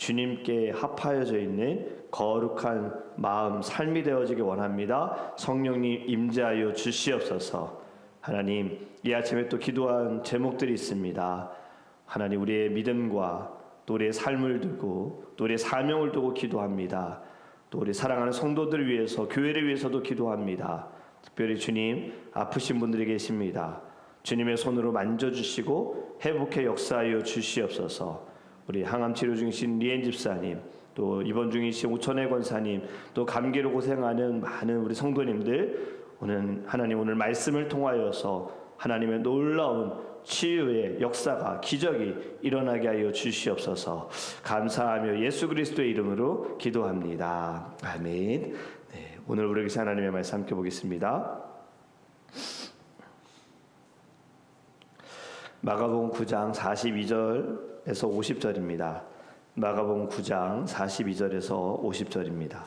주님께 합하여져 있는 거룩한 마음, 삶이 되어지기 원합니다. 성령님 임재하여 주시옵소서. 하나님, 이 아침에 또 기도한 제목들이 있습니다. 하나님, 우리의 믿음과 또 우리의 삶을 두고 또 우리의 사명을 두고 기도합니다. 또 우리 사랑하는 성도들을 위해서, 교회를 위해서도 기도합니다. 특별히 주님, 아프신 분들이 계십니다. 주님의 손으로 만져주시고 회복해 역사하여 주시옵소서. 우리 항암 치료 중이신 리엔 집사님, 또 입원 중이신 오천혜 권사님, 또 감기로 고생하는 많은 우리 성도님들, 오늘 말씀을 통하여서 하나님의 놀라운 치유의 역사가, 기적이 일어나게 하여 주시옵소서. 감사하며 예수 그리스도의 이름으로 기도합니다. 아멘. 네, 오늘 우리에게 하나님의 말씀 함께 보겠습니다. 마가복음 9장 42절에서 50절입니다. 마가복음 9장 42절에서 50절입니다.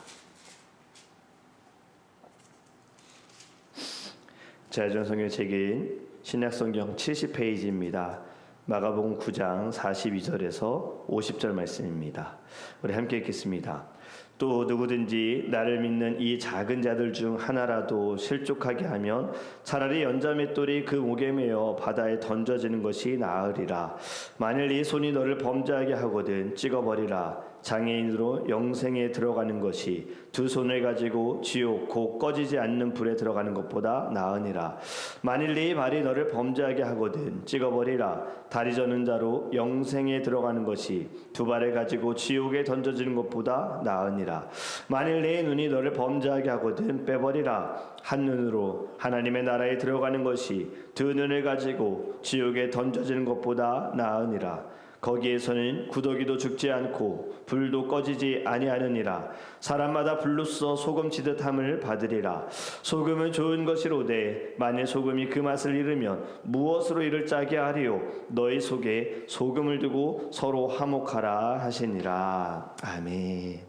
제아전성경 책인 신약성경 70페이지입니다. 마가복음 9장 42절에서 50절 말씀입니다. 우리 함께 읽겠습니다. 또 누구든지 나를 믿는 이 작은 자들 중 하나라도 실족하게 하면 차라리 연자맷돌이 그 목에 매어 바다에 던져지는 것이 나으리라. 만일 이 손이 너를 범죄하게 하거든 찍어버리라. 장애인으로 영생에 들어가는 것이 두 손을 가지고 지옥 곧 꺼지지 않는 불에 들어가는 것보다 나으니라. 만일 네 발이 너를 범죄하게 하거든 찍어버리라. 다리 저는 자로 영생에 들어가는 것이 두 발을 가지고 지옥에 던져지는 것보다 나으니라. 만일 네 눈이 너를 범죄하게 하거든 빼버리라. 한 눈으로 하나님의 나라에 들어가는 것이 두 눈을 가지고 지옥에 던져지는 것보다 나으니라. 거기에서는 구더기도 죽지 않고 불도 꺼지지 아니하느니라. 사람마다 불로써 소금 치듯함을 받으리라. 소금은 좋은 것이로되 만일 소금이 그 맛을 잃으면 무엇으로 이를 짜게 하리요. 너희 속에 소금을 두고 서로 화목하라 하시니라. 아멘.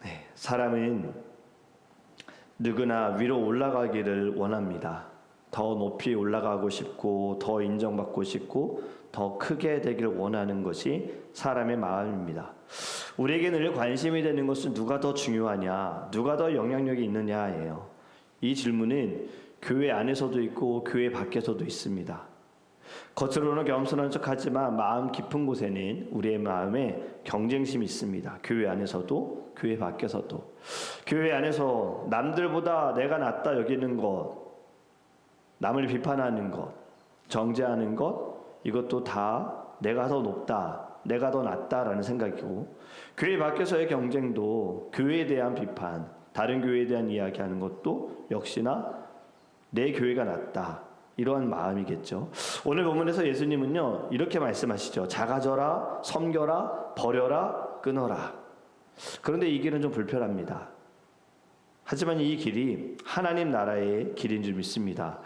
네, 사람은 누구나 위로 올라가기를 원합니다. 더 높이 올라가고 싶고 더 인정받고 싶고 더 크게 되기를 원하는 것이 사람의 마음입니다. 우리에게 늘 관심이 되는 것은 누가 더 중요하냐, 누가 더 영향력이 있느냐예요. 이 질문은 교회 안에서도 있고 교회 밖에서도 있습니다. 겉으로는 겸손한 척하지만 마음 깊은 곳에는 우리의 마음에 경쟁심이 있습니다. 교회 안에서도 교회 밖에서도. 교회 안에서 남들보다 내가 낫다 여기는 것, 남을 비판하는 것, 정죄하는 것, 이것도 다 내가 더 높다, 내가 더 낫다라는 생각이고, 교회 밖에서의 경쟁도 교회에 대한 비판, 다른 교회에 대한 이야기하는 것도 역시나 내 교회가 낫다, 이러한 마음이겠죠. 오늘 본문에서 예수님은요 이렇게 말씀하시죠. 작아져라, 섬겨라, 버려라, 끊어라. 그런데 이 길은 좀 불편합니다. 하지만 이 길이 하나님 나라의 길인 줄 믿습니다.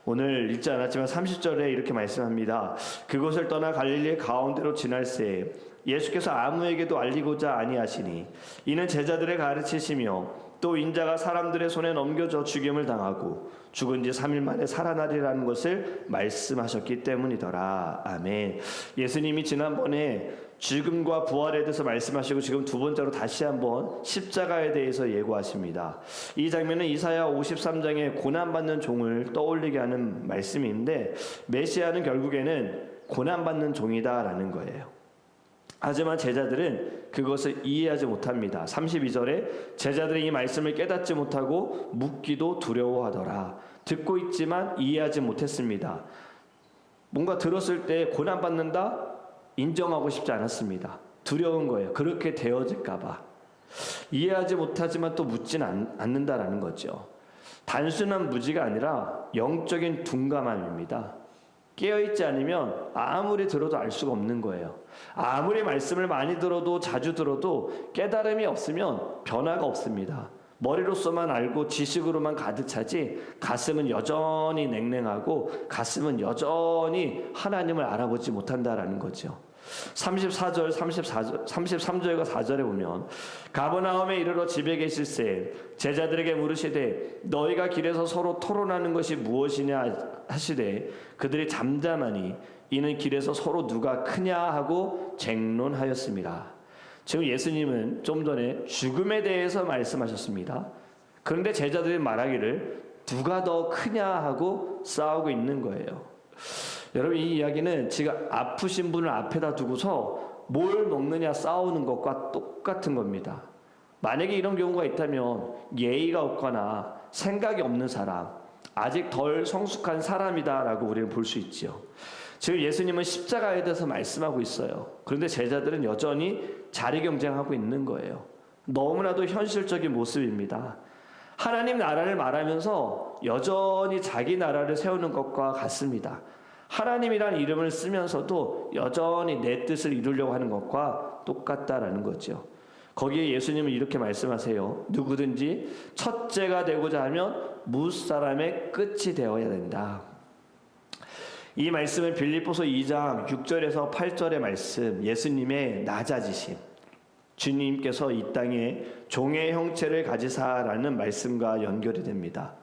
오늘 읽지 않았지만 30절에 이렇게 말씀합니다. 그곳을 떠나 갈릴리 가운데로 지날새 예수께서 아무에게도 알리고자 아니하시니 이는 제자들의 가르치시며 또 인자가 사람들의 손에 넘겨져 죽임을 당하고 죽은 지 3일 만에 살아나리라는 것을 말씀하셨기 때문이더라. 아멘. 예수님이 지난번에 죽음과 부활에 대해서 말씀하시고 지금 두 번째로 다시 한번 십자가에 대해서 예고하십니다. 이 장면은 이사야 53장의 고난받는 종을 떠올리게 하는 말씀인데, 메시아는 결국에는 고난받는 종이다라는 거예요. 하지만 제자들은 그것을 이해하지 못합니다. 32절에 제자들이 이 말씀을 깨닫지 못하고 묻기도 두려워하더라. 듣고 있지만 이해하지 못했습니다. 뭔가 들었을 때 고난받는다? 인정하고 싶지 않았습니다. 두려운 거예요. 그렇게 되어질까 봐. 이해하지 못하지만 또 묻진 않는다라는 거죠. 단순한 무지가 아니라 영적인 둔감함입니다. 깨어있지 않으면 아무리 들어도 알 수가 없는 거예요. 아무리 말씀을 많이 들어도 자주 들어도 깨달음이 없으면 변화가 없습니다. 머리로서만 알고 지식으로만 가득 차지 가슴은 여전히 냉랭하고 가슴은 여전히 하나님을 알아보지 못한다라는 거죠. 33절과 4절에 보면 가버나움에 이르러 집에 계실새 제자들에게 물으시되 너희가 길에서 서로 토론하는 것이 무엇이냐 하시되 그들이 잠잠하니 이는 길에서 서로 누가 크냐 하고 쟁론하였습니다. 지금 예수님은 좀 전에 죽음에 대해서 말씀하셨습니다. 그런데 제자들이 말하기를 누가 더 크냐 하고 싸우고 있는 거예요. 여러분, 이 이야기는 지금 아프신 분을 앞에다 두고서 뭘 먹느냐 싸우는 것과 똑같은 겁니다. 만약에 이런 경우가 있다면 예의가 없거나 생각이 없는 사람, 아직 덜 성숙한 사람이다라고 우리는 볼 수 있지요. 지금 예수님은 십자가에 대해서 말씀하고 있어요. 그런데 제자들은 여전히 자리 경쟁하고 있는 거예요. 너무나도 현실적인 모습입니다. 하나님 나라를 말하면서 여전히 자기 나라를 세우는 것과 같습니다. 하나님이란 이름을 쓰면서도 여전히 내 뜻을 이루려고 하는 것과 똑같다라는 거죠. 거기에 예수님은 이렇게 말씀하세요. 누구든지 첫째가 되고자 하면 무사람의 끝이 되어야 된다. 이 말씀은 빌립보서 2장 6절에서 8절의 말씀, 예수님의 낮아지심, 주님께서 이 땅에 종의 형체를 가지사라는 말씀과 연결이 됩니다.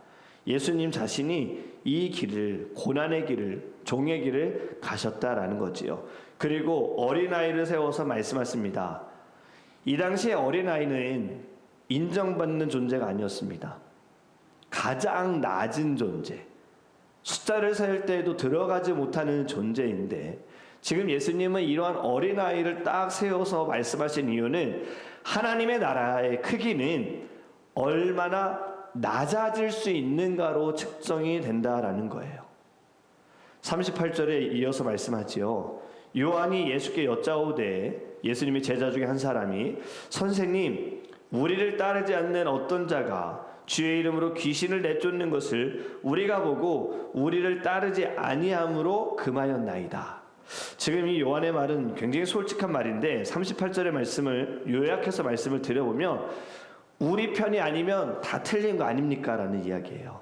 예수님 자신이 이 길을, 고난의 길을, 종의 길을 가셨다라는 거지요. 그리고 어린아이를 세워서 말씀하십니다. 이 당시에 어린아이는 인정받는 존재가 아니었습니다. 가장 낮은 존재, 숫자를 셀 때에도 들어가지 못하는 존재인데, 지금 예수님은 이러한 어린아이를 딱 세워서 말씀하신 이유는 하나님의 나라의 크기는 얼마나 낮아질 수 있는가로 측정이 된다라는 거예요. 38절에 이어서 말씀하지요. 요한이 예수께 여짜오되, 예수님의 제자 중에 한 사람이 선생님, 우리를 따르지 않는 어떤 자가 주의 이름으로 귀신을 내쫓는 것을 우리가 보고 우리를 따르지 아니함으로 금하였나이다. 지금 이 요한의 말은 굉장히 솔직한 말인데 38절의 말씀을 요약해서 말씀을 드려보면 우리 편이 아니면 다 틀린 거 아닙니까? 라는 이야기예요.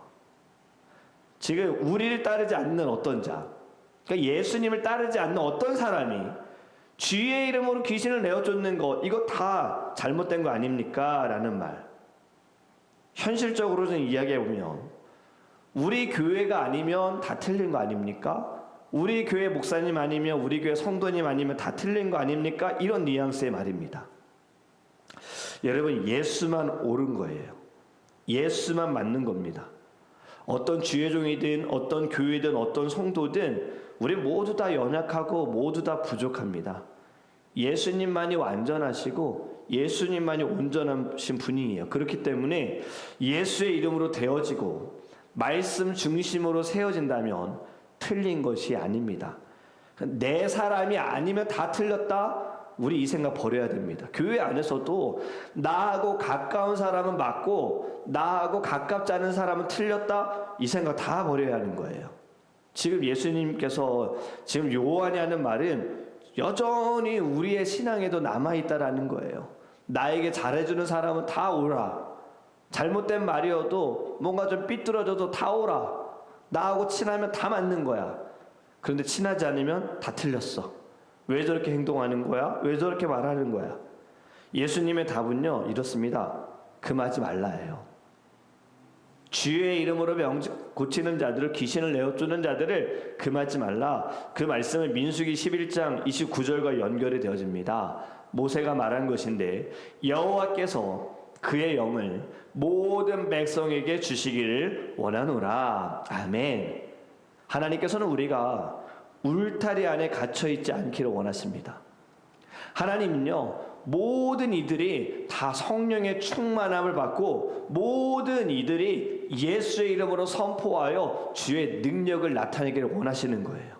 지금 우리를 따르지 않는 어떤 자, 그러니까 예수님을 따르지 않는 어떤 사람이 주의 이름으로 귀신을 내어쫓는 것, 이거 다 잘못된 거 아닙니까? 라는 말. 현실적으로는 이야기해보면 우리 교회가 아니면 다 틀린 거 아닙니까? 우리 교회 목사님 아니면 우리 교회 성도님 아니면 다 틀린 거 아닙니까? 이런 뉘앙스의 말입니다. 여러분, 예수만 옳은 거예요. 예수만 맞는 겁니다. 어떤 주의종이든 어떤 교회든 어떤 성도든 우리 모두 다 연약하고 모두 다 부족합니다. 예수님만이 완전하시고 예수님만이 온전하신 분이에요. 그렇기 때문에 예수의 이름으로 되어지고 말씀 중심으로 세워진다면 틀린 것이 아닙니다. 내 사람이 아니면 다 틀렸다? 우리 이 생각 버려야 됩니다. 교회 안에서도 나하고 가까운 사람은 맞고 나하고 가깝지 않은 사람은 틀렸다? 이 생각 다 버려야 하는 거예요. 지금 예수님께서 지금 요한이 하는 말은 여전히 우리의 신앙에도 남아있다라는 거예요. 나에게 잘해주는 사람은 다 오라. 잘못된 말이어도 뭔가 좀 삐뚤어져도 다 오라. 나하고 친하면 다 맞는 거야. 그런데 친하지 않으면 다 틀렸어. 왜 저렇게 행동하는 거야? 왜 저렇게 말하는 거야? 예수님의 답은요, 이렇습니다. 금하지 말라예요. 주의 이름으로 병 고치는 자들을, 귀신을 내어쫓는 자들을 금하지 말라. 그 말씀은 민수기 11장 29절과 연결이 되어집니다. 모세가 말한 것인데 여호와께서 그의 영을 모든 백성에게 주시기를 원하노라. 아멘. 하나님께서는 우리가 울타리 안에 갇혀있지 않기를 원하십니다. 하나님은요, 모든 이들이 다 성령의 충만함을 받고 모든 이들이 예수의 이름으로 선포하여 주의 능력을 나타내기를 원하시는 거예요.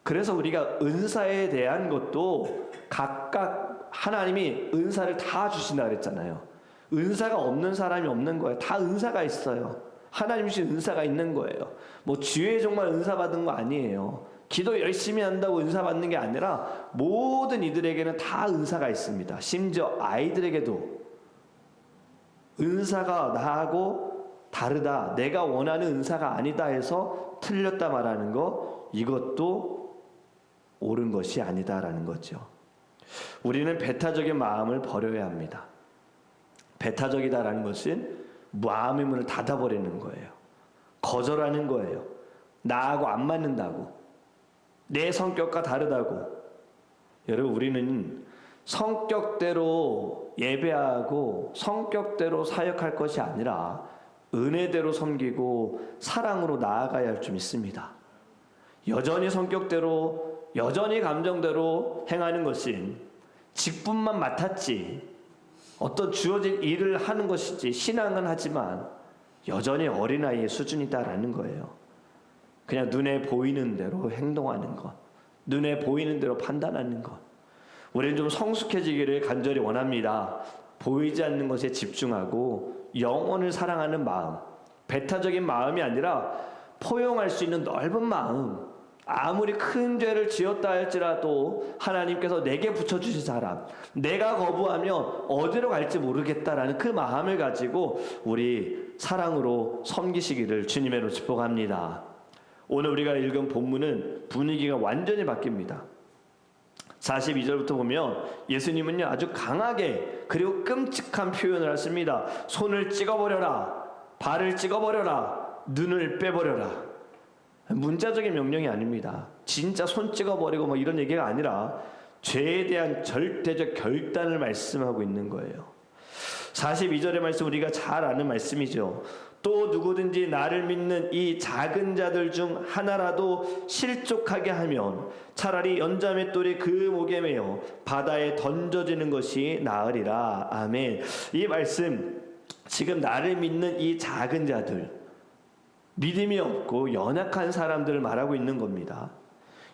그래서 우리가 은사에 대한 것도 각각 하나님이 은사를 다 주신다 그랬잖아요. 은사가 없는 사람이 없는 거예요. 다 은사가 있어요. 하나님 주신 은사가 있는 거예요. 뭐 주의 종만 은사 받은 거 아니에요. 기도 열심히 한다고 은사 받는 게 아니라 모든 이들에게는 다 은사가 있습니다. 심지어 아이들에게도 은사가 나하고 다르다, 내가 원하는 은사가 아니다 해서 틀렸다 말하는 거, 이것도 옳은 것이 아니다라는 거죠. 우리는 배타적인 마음을 버려야 합니다. 배타적이다라는 것은 마음의 문을 닫아버리는 거예요. 거절하는 거예요. 나하고 안 맞는다고, 내 성격과 다르다고. 여러분, 우리는 성격대로 예배하고 성격대로 사역할 것이 아니라 은혜대로 섬기고 사랑으로 나아가야 할 줄 믿습니다. 여전히 성격대로 여전히 감정대로 행하는 것은 직분만 맡았지 어떤 주어진 일을 하는 것이지 신앙은 하지만 여전히 어린아이의 수준이다라는 거예요. 그냥 눈에 보이는 대로 행동하는 것, 눈에 보이는 대로 판단하는 것. 우리는 좀 성숙해지기를 간절히 원합니다. 보이지 않는 것에 집중하고 영혼을 사랑하는 마음, 배타적인 마음이 아니라 포용할 수 있는 넓은 마음, 아무리 큰 죄를 지었다 할지라도 하나님께서 내게 붙여주신 사람, 내가 거부하면 어디로 갈지 모르겠다라는 그 마음을 가지고 우리 사랑으로 섬기시기를 주님의 이름으로 축복합니다. 오늘 우리가 읽은 본문은 분위기가 완전히 바뀝니다. 42절부터 보면 예수님은요 아주 강하게 그리고 끔찍한 표현을 하십니다. 손을 찍어버려라, 발을 찍어버려라, 눈을 빼버려라. 문자적인 명령이 아닙니다. 진짜 손 찍어버리고 뭐 이런 얘기가 아니라 죄에 대한 절대적 결단을 말씀하고 있는 거예요. 42절의 말씀 우리가 잘 아는 말씀이죠. 또 누구든지 나를 믿는 이 작은 자들 중 하나라도 실족하게 하면 차라리 연자맷돌이 그 목에 매어 바다에 던져지는 것이 나으리라. 아멘. 이 말씀 지금 나를 믿는 이 작은 자들, 믿음이 없고 연약한 사람들을 말하고 있는 겁니다.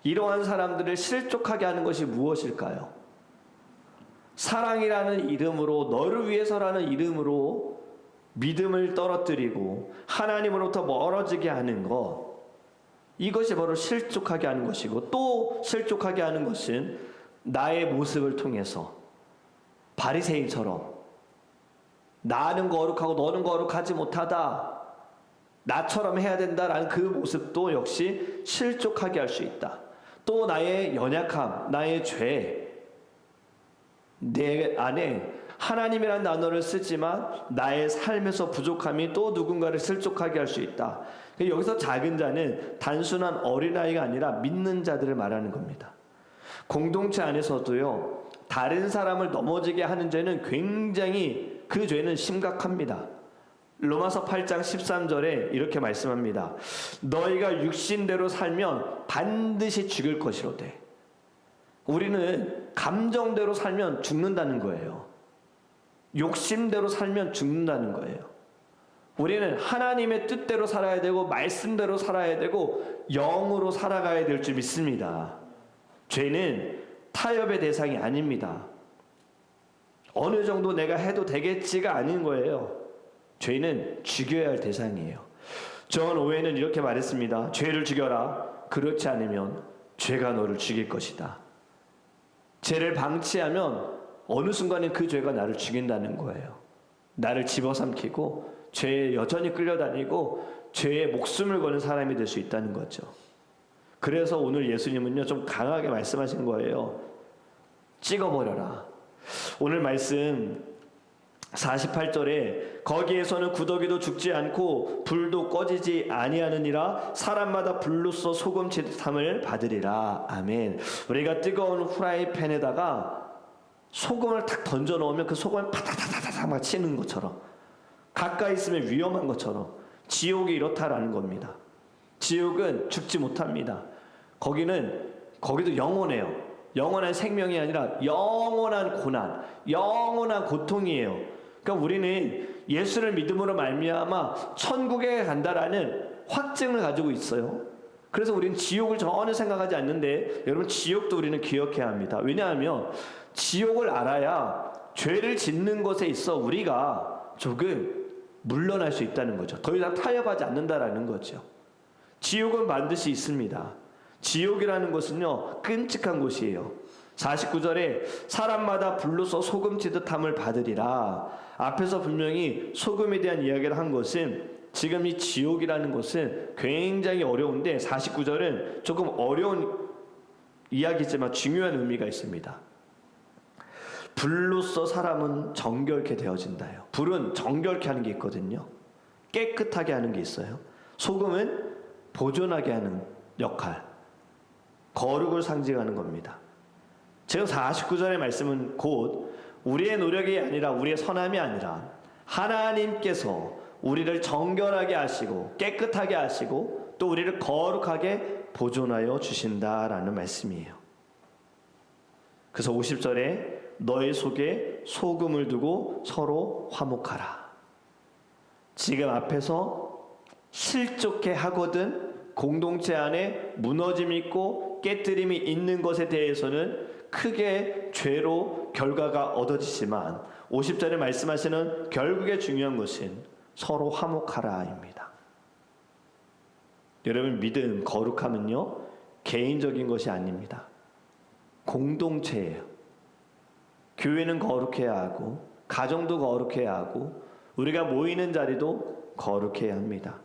이러한 사람들을 실족하게 하는 것이 무엇일까요? 사랑이라는 이름으로, 너를 위해서라는 이름으로 믿음을 떨어뜨리고 하나님으로부터 멀어지게 하는 것, 이것이 바로 실족하게 하는 것이고, 또 실족하게 하는 것은 나의 모습을 통해서 바리새인처럼 나는 거룩하고 너는 거룩하지 못하다, 나처럼 해야 된다라는 그 모습도 역시 실족하게 할 수 있다. 또 나의 연약함, 나의 죄, 내 안에 하나님이라는 단어를 쓰지만 나의 삶에서 부족함이 또 누군가를 실족하게 할 수 있다. 여기서 작은 자는 단순한 어린아이가 아니라 믿는 자들을 말하는 겁니다. 공동체 안에서도요, 다른 사람을 넘어지게 하는 죄는 굉장히, 그 죄는 심각합니다. 로마서 8장 13절에 이렇게 말씀합니다. 너희가 육신대로 살면 반드시 죽을 것이로되. 우리는 감정대로 살면 죽는다는 거예요. 욕심대로 살면 죽는다는 거예요. 우리는 하나님의 뜻대로 살아야 되고 말씀대로 살아야 되고 영으로 살아가야 될 줄 믿습니다. 죄는 타협의 대상이 아닙니다. 어느 정도 내가 해도 되겠지가 아닌 거예요. 죄는 죽여야 할 대상이에요. 존 오웬은 이렇게 말했습니다. 죄를 죽여라. 그렇지 않으면 죄가 너를 죽일 것이다. 죄를 방치하면 어느 순간에 그 죄가 나를 죽인다는 거예요. 나를 집어삼키고 죄에 여전히 끌려다니고 죄에 목숨을 거는 사람이 될 수 있다는 거죠. 그래서 오늘 예수님은요 좀 강하게 말씀하신 거예요. 찍어버려라. 오늘 말씀 48절에 거기에서는 구더기도 죽지 않고 불도 꺼지지 아니하느니라. 사람마다 불로써 소금 치듯함을 받으리라. 아멘. 우리가 뜨거운 후라이팬에다가 소금을 탁 던져 넣으면 그 소금을 파닥파닥파닥 막 치는 것처럼, 가까이 있으면 위험한 것처럼 지옥이 이렇다라는 겁니다. 지옥은 죽지 못합니다. 거기도 영원해요. 영원한 생명이 아니라 영원한 고난, 영원한 고통이에요. 그러니까 우리는 예수를 믿음으로 말미암아 천국에 간다라는 확증을 가지고 있어요. 그래서 우리는 지옥을 전혀 생각하지 않는데, 여러분 지옥도 우리는 기억해야 합니다. 왜냐하면 지옥을 알아야 죄를 짓는 것에 있어 우리가 조금 물러날 수 있다는 거죠. 더 이상 타협하지 않는다라는 거죠. 지옥은 반드시 있습니다. 지옥이라는 것은요 끔찍한 곳이에요. 49절에 사람마다 불로써 소금 치듯함을 받으리라. 앞에서 분명히 소금에 대한 이야기를 한 것은, 지금 이 지옥이라는 것은 굉장히 어려운데 49절은 조금 어려운 이야기지만 중요한 의미가 있습니다. 불로써 사람은 정결케 되어진다요. 불은 정결케 하는 게 있거든요. 깨끗하게 하는 게 있어요. 소금은 보존하게 하는 역할, 거룩을 상징하는 겁니다. 지금 49절의 말씀은 곧 우리의 노력이 아니라 우리의 선함이 아니라 하나님께서 우리를 정결하게 하시고 깨끗하게 하시고 또 우리를 거룩하게 보존하여 주신다라는 말씀이에요. 그래서 50절에 너희 속에 소금을 두고 서로 화목하라. 지금 앞에서 실족해 하거든 공동체 안에 무너짐이 있고 깨뜨림이 있는 것에 대해서는 크게 죄로 결과가 얻어지지만 50절에 말씀하시는 결국에 중요한 것은 서로 화목하라입니다. 여러분, 믿음, 거룩함은요 개인적인 것이 아닙니다. 공동체예요. 교회는 거룩해야 하고 가정도 거룩해야 하고 우리가 모이는 자리도 거룩해야 합니다.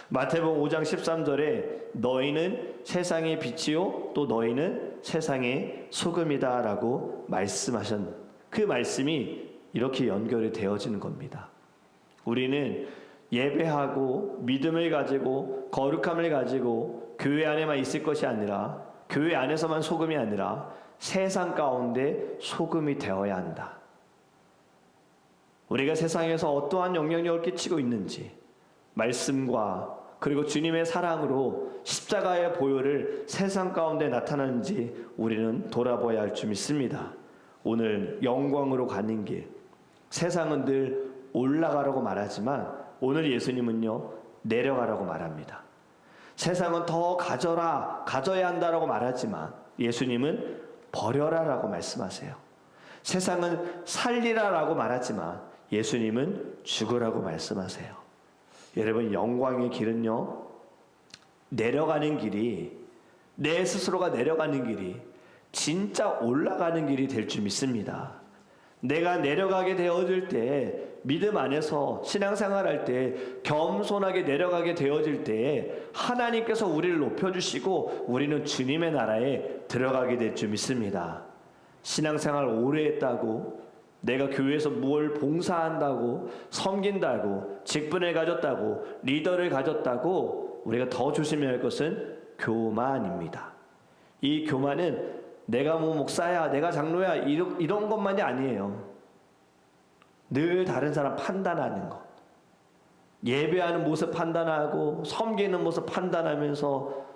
마태복음 5장 13절에 너희는 세상의 빛이요 또 너희는 세상의 소금이다 라고 말씀하셨, 그 말씀이 이렇게 연결이 되어지는 겁니다. 우리는 예배하고 믿음을 가지고 거룩함을 가지고 교회 안에만 있을 것이 아니라 교회 안에서만 소금이 아니라 세상 가운데 소금이 되어야 한다. 우리가 세상에서 어떠한 영향력을 끼치고 있는지 말씀과 그리고 주님의 사랑으로 십자가의 보혈을 세상 가운데 나타나는지 우리는 돌아봐야 할 줄 믿습니다. 오늘 영광으로 가는 길, 세상은 늘 올라가라고 말하지만 오늘 예수님은요 내려가라고 말합니다. 세상은 더 가져라, 가져야 한다라고 말하지만 예수님은 버려라라고 말씀하세요. 세상은 살리라라고 말하지만 예수님은 죽으라고 말씀하세요. 여러분, 영광의 길은요 내려가는 길이, 내 스스로가 내려가는 길이 진짜 올라가는 길이 될 줄 믿습니다. 내가 내려가게 되어질 때, 믿음 안에서 신앙생활할 때 겸손하게 내려가게 되어질 때 하나님께서 우리를 높여주시고 우리는 주님의 나라에 들어가게 될 줄 믿습니다. 신앙생활 오래 했다고, 내가 교회에서 뭘 봉사한다고, 섬긴다고, 직분을 가졌다고, 리더를 가졌다고 우리가 더 조심해야 할 것은 교만입니다. 이 교만은 내가 뭐 목사야, 내가 장로야 이런 것만이 아니에요. 늘 다른 사람 판단하는 것, 예배하는 모습 판단하고 섬기는 모습 판단하면서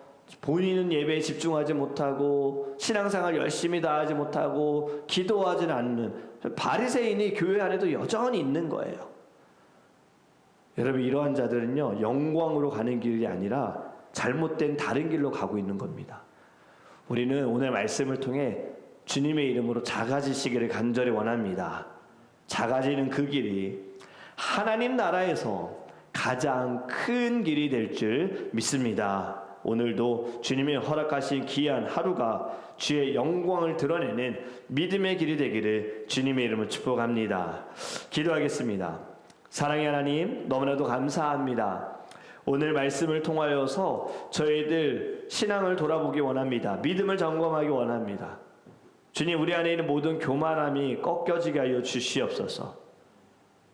본인은 예배에 집중하지 못하고 신앙생활 열심히 다하지 못하고 기도하지는 않는 바리새인이 교회 안에도 여전히 있는 거예요. 여러분, 이러한 자들은요 영광으로 가는 길이 아니라 잘못된 다른 길로 가고 있는 겁니다. 우리는 오늘 말씀을 통해 주님의 이름으로 작아지시기를 간절히 원합니다. 작아지는 그 길이 하나님 나라에서 가장 큰 길이 될 줄 믿습니다. 오늘도 주님의 허락하신 귀한 하루가 주의 영광을 드러내는 믿음의 길이 되기를 주님의 이름으로 축복합니다. 기도하겠습니다. 사랑의 하나님, 너무나도 감사합니다. 오늘 말씀을 통하여서 저희들 신앙을 돌아보기 원합니다. 믿음을 점검하기 원합니다. 주님, 우리 안에 있는 모든 교만함이 꺾여지게 하여 주시옵소서.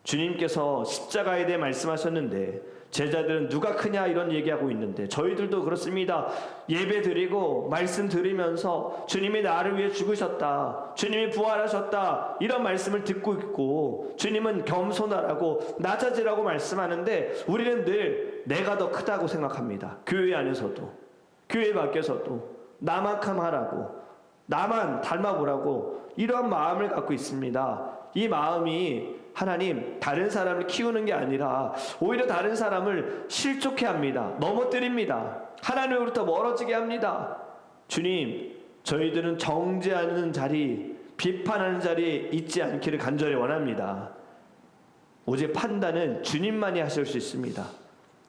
주님께서 십자가에 대해 말씀하셨는데 제자들은 누가 크냐 이런 얘기하고 있는데 저희들도 그렇습니다. 예배 드리고 말씀 들으면서 주님이 나를 위해 죽으셨다, 주님이 부활하셨다 이런 말씀을 듣고 있고 주님은 겸손하라고 낮아지라고 말씀하는데 우리는 늘 내가 더 크다고 생각합니다. 교회 안에서도 교회 밖에서도 나만큼 하라고, 나만 닮아보라고 이러한 마음을 갖고 있습니다. 이 마음이 하나님, 다른 사람을 키우는 게 아니라 오히려 다른 사람을 실족해 합니다. 넘어뜨립니다. 하나님으로부터 멀어지게 합니다. 주님, 저희들은 정죄하는 자리, 비판하는 자리에 있지 않기를 간절히 원합니다. 오직 판단은 주님만이 하실 수 있습니다.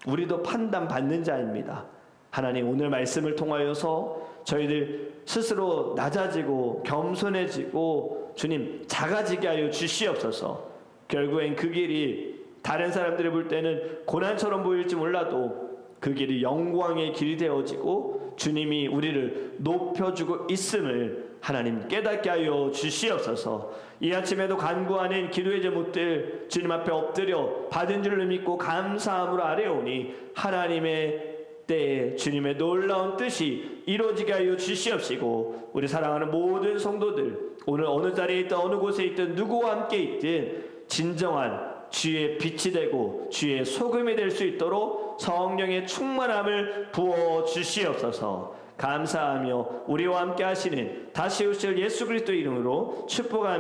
우리도 판단받는 자입니다. 하나님, 오늘 말씀을 통하여서 저희들 스스로 낮아지고 겸손해지고 주님 작아지게 하여 주시옵소서. 결국엔 그 길이 다른 사람들이 볼 때는 고난처럼 보일지 몰라도 그 길이 영광의 길이 되어지고 주님이 우리를 높여주고 있음을 하나님 깨닫게 하여 주시옵소서. 이 아침에도 간구하는 기도의 제목들 주님 앞에 엎드려 받은 줄을 믿고 감사함으로 아뢰오니 하나님의 때에 주님의 놀라운 뜻이 이루어지게 하여 주시옵시고, 우리 사랑하는 모든 성도들, 오늘 어느 자리에 있든 어느 곳에 있든 누구와 함께 있든 진정한 주의 빛이 되고 주의 소금이 될 수 있도록 성령의 충만함을 부어 주시옵소서. 감사하며 우리와 함께 하시는 다시 오실 예수 그리스도 이름으로 축복하며